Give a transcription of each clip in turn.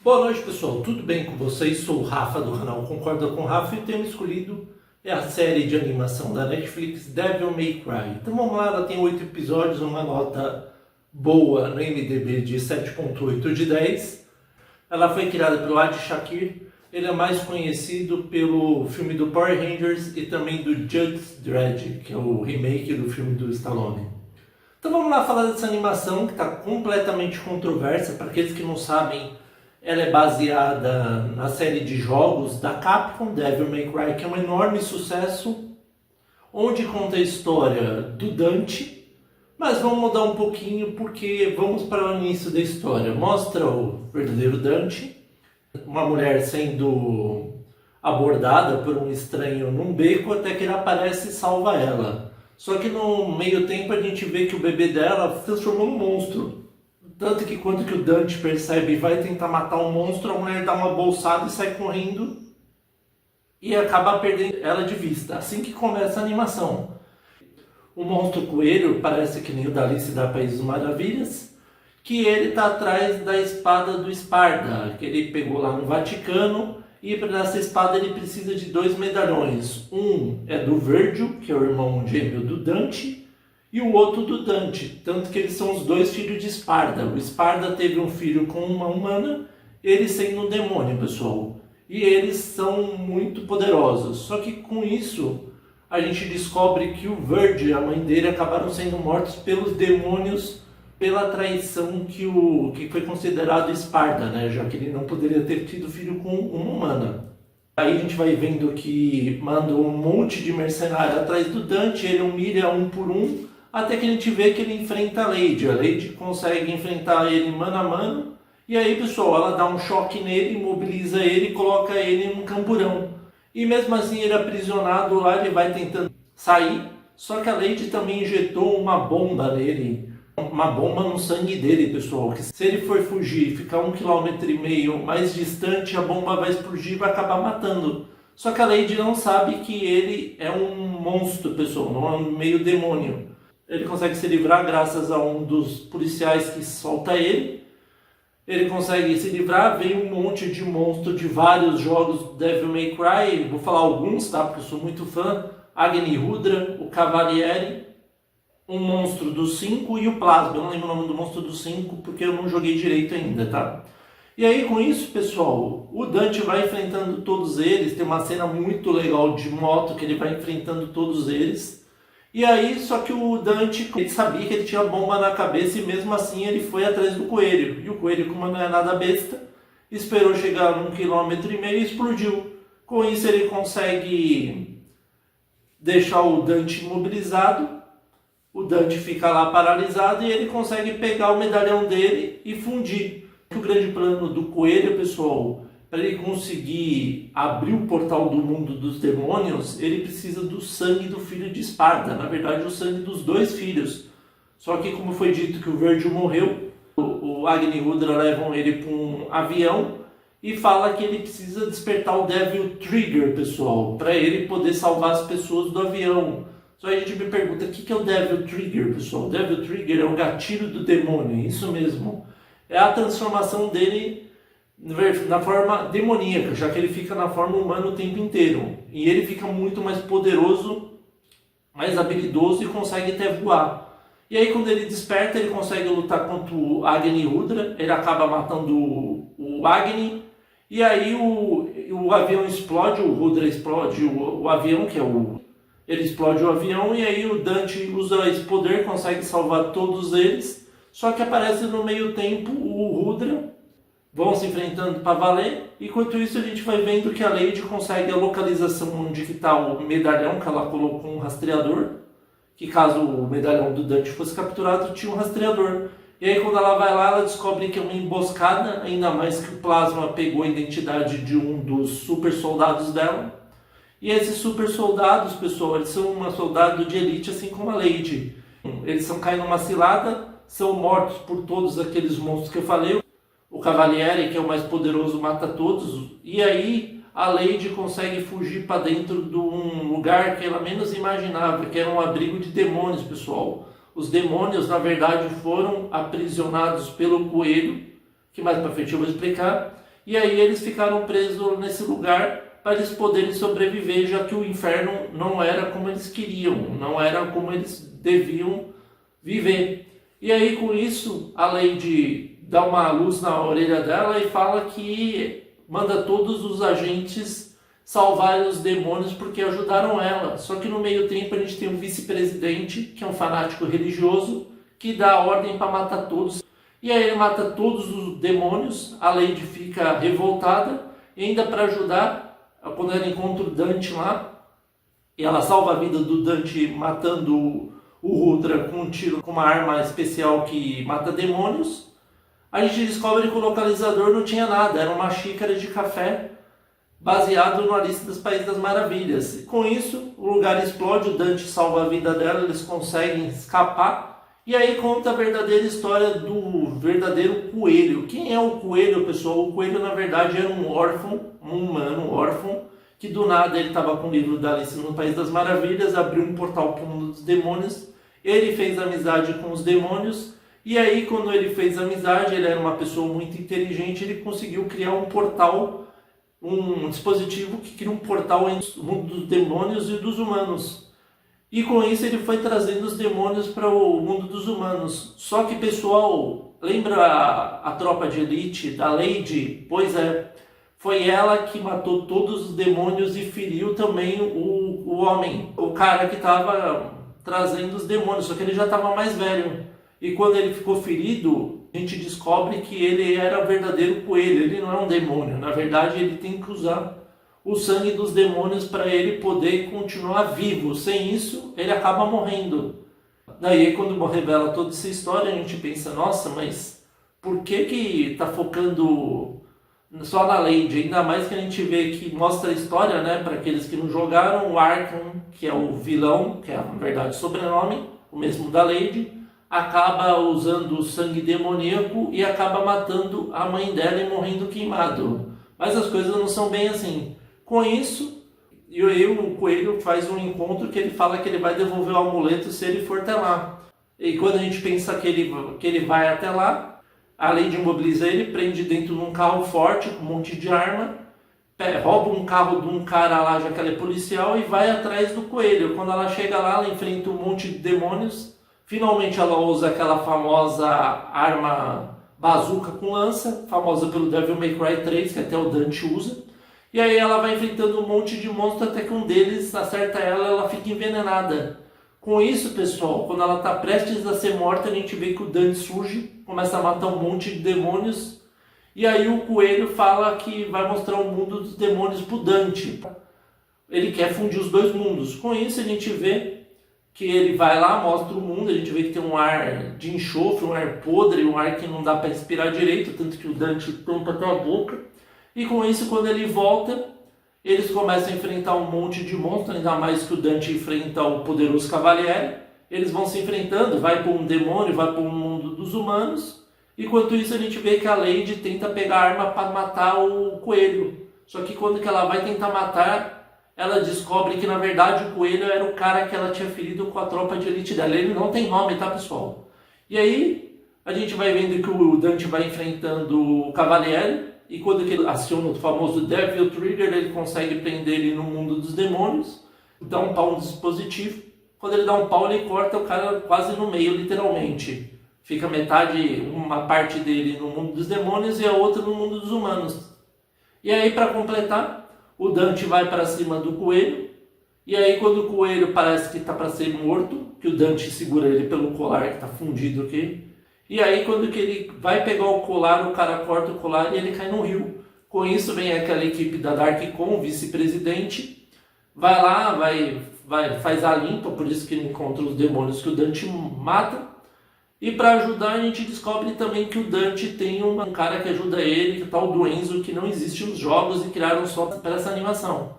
Boa noite, pessoal. Tudo bem com vocês? Sou o Rafa do canal Concorda com o Rafa e o tema escolhido é a série de animação da Netflix Devil May Cry. Então vamos lá, ela tem 8 episódios, uma nota boa no IMDb de 7.8 de 10. Ela foi criada pelo Adi Shankar. Ele é mais conhecido pelo filme do Power Rangers e também do Judge Dredd, que é o remake do filme do Stallone. Então vamos lá falar dessa animação que está completamente controversa. Para aqueles que não sabem, ela é baseada na série de jogos da Capcom, Devil May Cry, que é um enorme sucesso, onde conta a história do Dante, mas vamos mudar um pouquinho porque vamos para o início da história. Mostra o verdadeiro Dante, uma mulher sendo abordada por um estranho num beco até que ele aparece e salva ela. Só que no meio tempo a gente vê que o bebê dela se transformou num monstro. Tanto que quando que o Dante percebe e vai tentar matar um monstro, a mulher dá uma bolsada e sai correndo e acaba perdendo ela de vista. Assim que começa a animação. O monstro coelho parece que nem o da Alice da País das Maravilhas, que ele está atrás da espada do Esparda, que ele pegou lá no Vaticano, e para essa espada ele precisa de 2 medalhões. Um é do Virgil, que é o irmão gêmeo do Dante, e o outro do Dante, tanto que eles são os 2 filhos de Esparda. O Esparda teve um filho com uma humana, ele sendo um demônio, pessoal. E eles são muito poderosos. Só que com isso, a gente descobre que o Virgil e a mãe dele acabaram sendo mortos pelos demônios pela traição que foi considerado Esparda, né? Já que ele não poderia ter tido filho com uma humana. Aí a gente vai vendo que manda um monte de mercenário atrás do Dante, ele humilha um por um, até que a gente vê que ele enfrenta a Lady. A Lady consegue enfrentar ele mano a mano. E aí, pessoal, ela dá um choque nele, imobiliza ele e coloca ele num camburão. E mesmo assim, ele aprisionado lá, ele vai tentando sair. Só que a Lady também injetou uma bomba nele. Uma bomba no sangue dele, pessoal. Que se ele for fugir e ficar 1,5 km mais distante, a bomba vai explodir e vai acabar matando. Só que a Lady não sabe que ele é um monstro, pessoal. Não é um meio demônio. Ele consegue se livrar graças a um dos policiais que solta ele. Ele consegue se livrar, vem um monte de monstro de vários jogos do Devil May Cry. Vou falar alguns, tá? Porque eu sou muito fã. Agni Rudra, o Cavalieri, um monstro do 5 e o Plasma. Eu não lembro o nome do monstro do 5 porque eu não joguei direito ainda, tá? E aí com isso, pessoal, o Dante vai enfrentando todos eles. Tem uma cena muito legal de moto que ele vai enfrentando todos eles. E aí, só que o Dante, ele sabia que ele tinha bomba na cabeça e mesmo assim ele foi atrás do coelho. E o coelho, como não é nada besta, esperou chegar a 1,5 km e explodiu. Com isso ele consegue deixar o Dante imobilizado. O Dante fica lá paralisado e ele consegue pegar o medalhão dele e fundir. O grande plano do coelho, pessoal, para ele conseguir abrir o portal do mundo dos demônios, ele precisa do sangue do filho de Esparda. Na verdade, o sangue dos 2 filhos. Só que, como foi dito que o Virgil morreu, o Agni Rudra levam ele para um avião e fala que ele precisa despertar o Devil Trigger, pessoal, para ele poder salvar as pessoas do avião. Só aí a gente me pergunta, o que é o Devil Trigger, pessoal? O Devil Trigger é o gatilho do demônio, isso mesmo. É a transformação dele na forma demoníaca, já que ele fica na forma humana o tempo inteiro. E ele fica muito mais poderoso, mais habilidoso e consegue até voar. E aí quando ele desperta, ele consegue lutar contra o Agni Rudra, ele acaba matando o Agni, e aí o avião explode, o Rudra explode o avião, ele explode o avião, e aí o Dante usa esse poder, consegue salvar todos eles, só que aparece no meio tempo o Rudra, vão se enfrentando para valer. Enquanto isso a gente vai vendo que a Lady consegue a localização onde está o medalhão, que ela colocou um rastreador, que caso o medalhão do Dante fosse capturado, tinha um rastreador. E aí quando ela vai lá, ela descobre que é uma emboscada, ainda mais que o Plasma pegou a identidade de um dos super soldados dela. E esses super soldados, pessoal, eles são um soldado de elite, assim como a Lady. Eles são caindo numa cilada, são mortos por todos aqueles monstros que eu falei. O Cavalieri, que é o mais poderoso, mata todos. E aí a Lady consegue fugir para dentro de um lugar que ela menos imaginava, que era um abrigo de demônios, pessoal. Os demônios, na verdade, foram aprisionados pelo coelho, que mais para frente eu vou explicar. e aí eles ficaram presos nesse lugar para eles poderem sobreviver, já que o inferno não era como eles queriam, não era como eles deviam viver. E aí com isso a Lady dá uma luz na orelha dela e fala que manda todos os agentes salvarem os demônios porque ajudaram ela. Só que no meio tempo a gente tem um vice-presidente, que é um fanático religioso, que dá a ordem para matar todos. E aí ele mata todos os demônios, a Lady fica revoltada, e ainda para ajudar, quando ela encontra o Dante lá, e ela salva a vida do Dante matando o Rudra com um tiro com uma arma especial que mata demônios, a gente descobre que o localizador não tinha nada, era uma xícara de café baseado no Alice dos Países das Maravilhas. Com isso, o lugar explode, o Dante salva a vida dela, eles conseguem escapar. E aí conta a verdadeira história do verdadeiro coelho. Quem é o coelho, pessoal? O coelho, na verdade, era um órfão, um humano órfão, que do nada ele estava com o livro da Alice no País das Maravilhas, abriu um portal para o mundo dos demônios, ele fez amizade com os demônios, e aí quando ele fez amizade, ele era uma pessoa muito inteligente, ele conseguiu criar um portal, um dispositivo que cria um portal entre o mundo dos demônios e dos humanos. E com isso ele foi trazendo os demônios para o mundo dos humanos. Só que, pessoal, lembra a tropa de elite da Lady? Pois é, foi ela que matou todos os demônios e feriu também o homem, o cara que estava trazendo os demônios, só que ele já estava mais velho. E quando ele ficou ferido, a gente descobre que ele era o verdadeiro coelho, ele não é um demônio. Na verdade, ele tem que usar o sangue dos demônios para ele poder continuar vivo. Sem isso, ele acaba morrendo. Daí, quando revela toda essa história, a gente pensa, nossa, mas por que está focando só na Lady? Ainda mais que a gente vê que mostra a história, né, para aqueles que não jogaram, o Arkham, que é o vilão, que é, na verdade, o sobrenome, o mesmo da Lady, acaba usando o sangue demoníaco e acaba matando a mãe dela e morrendo queimado. Mas as coisas não são bem assim. Com isso, o coelho faz um encontro que ele fala que ele vai devolver o amuleto se ele for até lá. E quando a gente pensa que ele vai até lá, a Lady imobiliza ele, prende dentro de um carro forte com um monte de arma, rouba um carro de um cara lá, já que ela é policial, e vai atrás do coelho. Quando ela chega lá, ela enfrenta um monte de demônios. Finalmente ela usa aquela famosa arma bazuca com lança, famosa pelo Devil May Cry 3, que até o Dante usa. E aí ela vai enfrentando um monte de monstros até que um deles acerta ela e ela fica envenenada. Com isso, pessoal, quando ela está prestes a ser morta, a gente vê que o Dante surge, começa a matar um monte de demônios. E aí o coelho fala que vai mostrar o mundo dos demônios para o Dante. Ele quer fundir os dois mundos. Com isso a gente vê que ele vai lá, mostra o mundo, a gente vê que tem um ar de enxofre, um ar podre, um ar que não dá para respirar direito, tanto que o Dante tampa até a boca. E com isso, quando ele volta, eles começam a enfrentar um monte de monstros, ainda mais que o Dante enfrenta o poderoso Cavaliere. Eles vão se enfrentando, vai para um demônio, vai para um mundo dos humanos. Enquanto isso, a gente vê que a Lady tenta pegar a arma para matar o coelho. Só que quando que ela vai tentar matar, ela descobre que na verdade o coelho era o cara que ela tinha ferido com a tropa de elite dela. Ele não tem nome, tá, pessoal? E aí, a gente vai vendo que o Dante vai enfrentando o Cavaliere. E quando ele aciona o famoso Devil Trigger, ele consegue prender ele no mundo dos demônios, dá um pau no dispositivo. Quando ele dá um pau, ele corta o cara quase no meio, literalmente. Fica metade, uma parte dele no mundo dos demônios e a outra no mundo dos humanos. E aí, para completar, o Dante vai para cima do coelho. E aí, quando o coelho parece que está para ser morto, que o Dante segura ele pelo colar que está fundido aqui. E aí, quando que ele vai pegar o colar, o cara corta o colar e ele cai no rio. Com isso, vem aquela equipe da Darkcon, vice-presidente, vai lá, faz a limpa, por isso que ele encontra os demônios que o Dante mata. E para ajudar, a gente descobre também que o Dante tem um cara que ajuda ele, que é o tal do Enzo, que não existe nos jogos e criaram só para essa animação.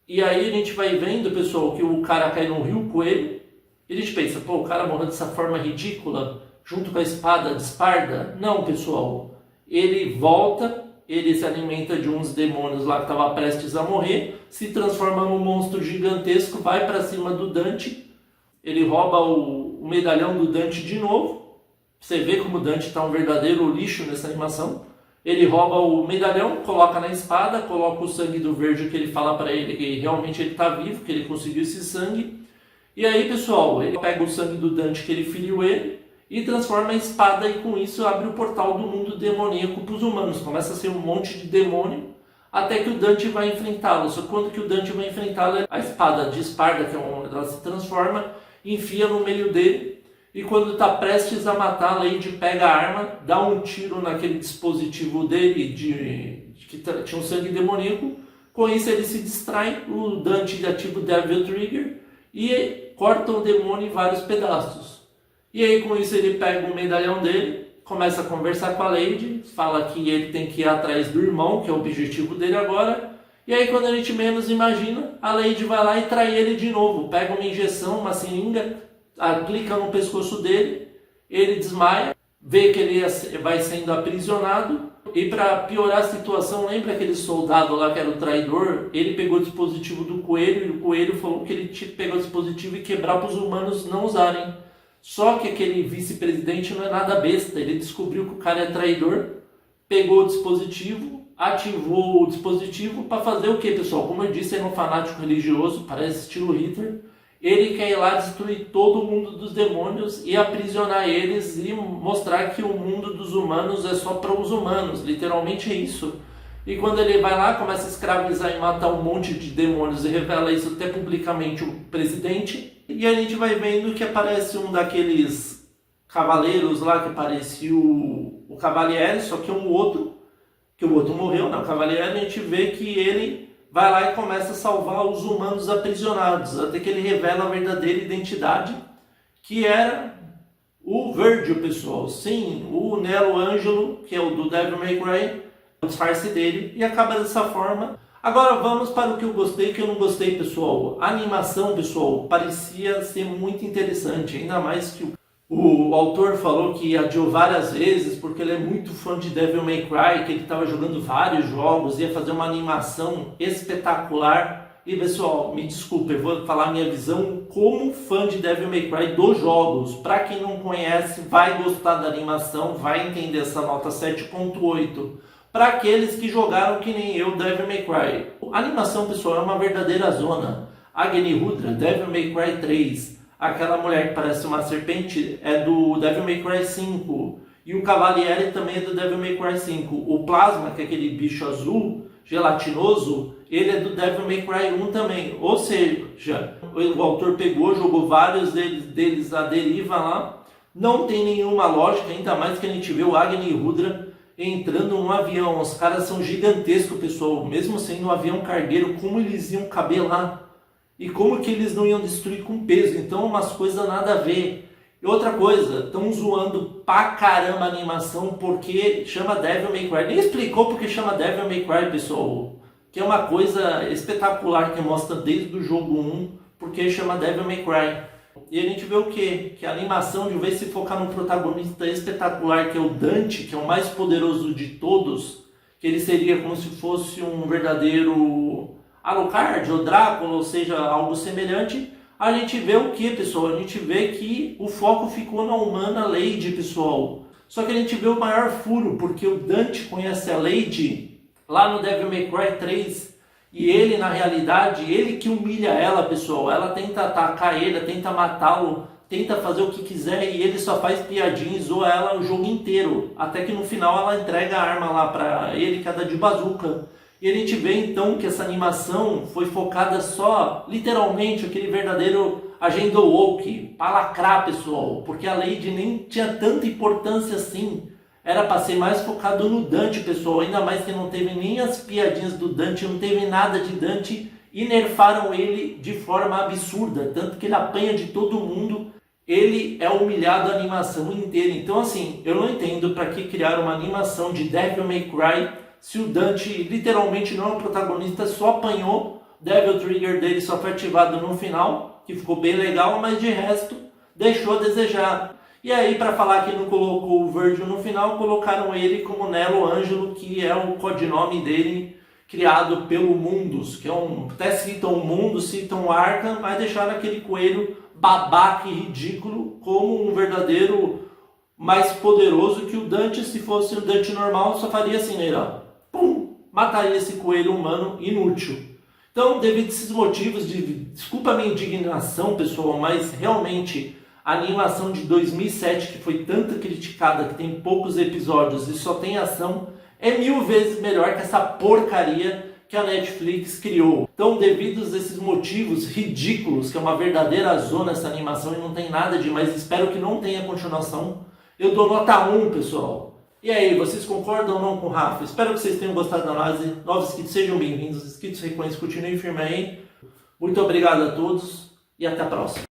E aí a gente vai vendo, pessoal, que o cara cai no rio com ele. E a gente pensa, pô, o cara morreu dessa forma ridícula, junto com a espada de Esparda? Não, pessoal. Ele volta, ele se alimenta de uns demônios lá que estavam prestes a morrer, se transforma num monstro gigantesco, vai para cima do Dante, ele rouba o medalhão do Dante de novo. Você vê como o Dante está um verdadeiro lixo nessa animação. Ele rouba o medalhão, coloca na espada, coloca o sangue do verde que ele fala para ele que realmente ele está vivo, que ele conseguiu esse sangue. E aí, pessoal, ele pega o sangue do Dante que ele feriu ele e transforma a espada e com isso abre o portal do mundo demoníaco para os humanos. Começa a ser um monte de demônio até que o Dante vai enfrentá-lo. Só que quando que o Dante vai enfrentá-lo, a espada de Esparda, que é ela se transforma, enfia no meio dele. E quando está prestes a matar, a Lady pega a arma, dá um tiro naquele dispositivo dele que tinha um sangue demoníaco. Com isso ele se distrai, o Dante ativa o Devil Trigger e corta o demônio em vários pedaços. E aí com isso ele pega o medalhão dele, começa a conversar com a Lady, fala que ele tem que ir atrás do irmão, que é o objetivo dele agora. E aí quando a gente menos imagina, a Lady vai lá e trai ele de novo, pega uma injeção, uma seringa, aplica no pescoço dele, ele desmaia, vê que ele vai sendo aprisionado e para piorar a situação, lembra aquele soldado lá que era o traidor? Ele pegou o dispositivo do coelho e o coelho falou que ele tinha que pegar o dispositivo e quebrar para os humanos não usarem. Só que aquele vice-presidente não é nada besta, ele descobriu que o cara é traidor, pegou o dispositivo, ativou o dispositivo para fazer o que, pessoal? Como eu disse, ele é um fanático religioso, parece estilo Hitler. Ele quer ir lá destruir todo o mundo dos demônios e aprisionar eles e mostrar que o mundo dos humanos é só para os humanos, literalmente é isso. E quando ele vai lá, começa a escravizar e matar um monte de demônios e revela isso até publicamente o presidente. E a gente vai vendo que aparece um daqueles cavaleiros lá que parecia o Cavaliere, só que um outro, que o outro morreu, né? O Cavaliere, a gente vê que ele vai lá e começa a salvar os humanos aprisionados, até que ele revela a verdadeira identidade, que era o Virgil, pessoal. Sim, o Nero Ângelo, que é o do Devil May Cry, o disfarce dele, e acaba dessa forma. Agora vamos para o que eu gostei e o que eu não gostei, pessoal. A animação, pessoal, parecia ser muito interessante, ainda mais que o autor falou que adiou várias vezes porque ele é muito fã de Devil May Cry, que ele estava jogando vários jogos, ia fazer uma animação espetacular. E pessoal, me desculpe, eu vou falar minha visão como fã de Devil May Cry dos jogos. Para quem não conhece, vai gostar da animação, vai entender essa nota 7.8. Para aqueles que jogaram que nem eu Devil May Cry. A animação, pessoal, é uma verdadeira zona. Agni Rudra, Devil May Cry 3. Aquela mulher que parece uma serpente é do Devil May Cry 5. E o Cavaliere também é do Devil May Cry 5. O Plasma, que é aquele bicho azul, gelatinoso, ele é do Devil May Cry 1 também. Ou seja, o autor pegou, jogou vários deles à deriva lá. Não tem nenhuma lógica, ainda mais que a gente vê o Agni Rudra entrando num avião. Os caras são gigantescos, pessoal. Mesmo sendo um avião cargueiro, como eles iam caber lá? E como que eles não iam destruir com peso? Então, umas coisas nada a ver. E outra coisa, estão zoando pra caramba a animação porque chama Devil May Cry. Nem explicou porque chama Devil May Cry, pessoal. Que é uma coisa espetacular que mostra desde o jogo 1 porque chama Devil May Cry. E a gente vê o quê? Que a animação, de vez se focar no protagonista espetacular, que é o Dante, que é o mais poderoso de todos, que ele seria como se fosse um verdadeiro Alucard ou Drácula, ou seja, algo semelhante. A gente vê o que, pessoal? A gente vê que o foco ficou na humana Lady, pessoal. Só que a gente vê o maior furo, porque o Dante conhece a Lady lá no Devil May Cry 3, e ele, na realidade, ele que humilha ela, pessoal. Ela tenta atacar ele, tenta matá-lo, tenta fazer o que quiser, e ele só faz piadinha e zoa ela o jogo inteiro. Até que no final ela entrega a arma lá pra ele, que é da de bazuca. E a gente vê então que essa animação foi focada só, literalmente, aquele verdadeiro agenda woke, pra lacrar, pessoal. Porque a Lady nem tinha tanta importância assim. Era para ser mais focado no Dante, pessoal. Ainda mais que não teve nem as piadinhas do Dante, não teve nada de Dante. E nerfaram ele de forma absurda. Tanto que ele apanha de todo mundo. Ele é humilhado a animação inteira. Então assim, eu não entendo para que criar uma animação de Devil May Cry se o Dante literalmente não é um protagonista, só apanhou. Devil Trigger dele só foi ativado no final, que ficou bem legal, mas de resto deixou a desejar. E aí, para falar que não colocou o Virgil no final, colocaram ele como Nero Ângelo, que é o codinome dele, criado pelo Mundus, que é até citam o Mundus, citam o Arkham, mas deixaram aquele coelho babaca e ridículo como um verdadeiro mais poderoso que o Dante. Se fosse o Dante normal, só faria assim nele, ó. Pum! Mataria esse coelho humano inútil. Então, devido a esses motivos, desculpa a minha indignação, pessoal, mas realmente a animação de 2007, que foi tanto criticada, que tem poucos episódios e só tem ação, é 1000 vezes melhor que essa porcaria que a Netflix criou. Então, devido a esses motivos ridículos, que é uma verdadeira zona essa animação e não tem nada demais, espero que não tenha continuação, eu dou nota 1, pessoal. E aí, vocês concordam ou não com o Rafa? Espero que vocês tenham gostado da análise. Novos inscritos, sejam bem-vindos. Inscritos, reconheçam, continuem firme aí. Muito obrigado a todos e até a próxima.